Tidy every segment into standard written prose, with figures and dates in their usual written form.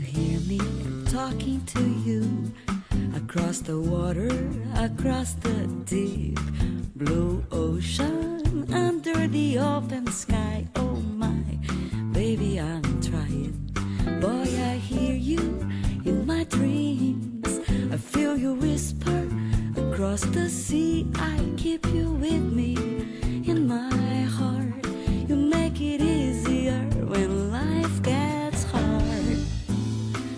hear me talking to you across the water, across the deep blue ocean, under the open sky. Oh my, baby, I'm trying. Boy, I hear you in my dreams. I feel you whisper across the sea. I keep you with me in my heart. You make it easier when life gets hard.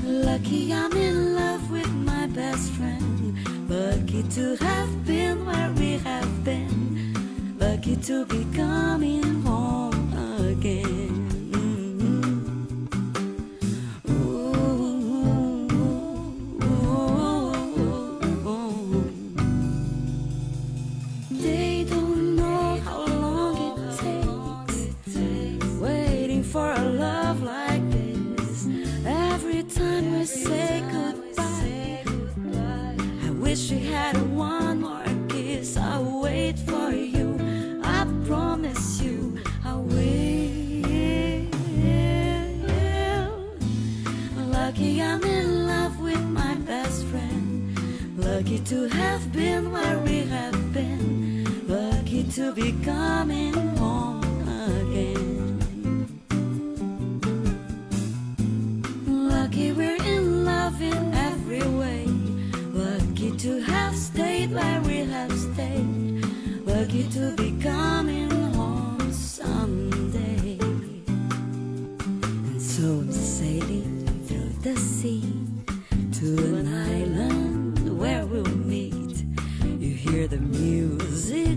Lucky I'm in love with my best friend. Lucky to have been where we have been. Lucky to be coming home again. They don't know how long it takes waiting for a love like this. Every time we say goodbye, I wish we had one more kiss. I'll wait for you, I promise you I'll wait. Lucky I'm in love with my best friend. Lucky to have been where we have been. Lucky to be coming home again. Lucky we're in love in every way. Lucky to have stayed where we have stayed. Lucky to be coming home someday. And so I'm sailing through the sea to an island where we'll meet. You hear the music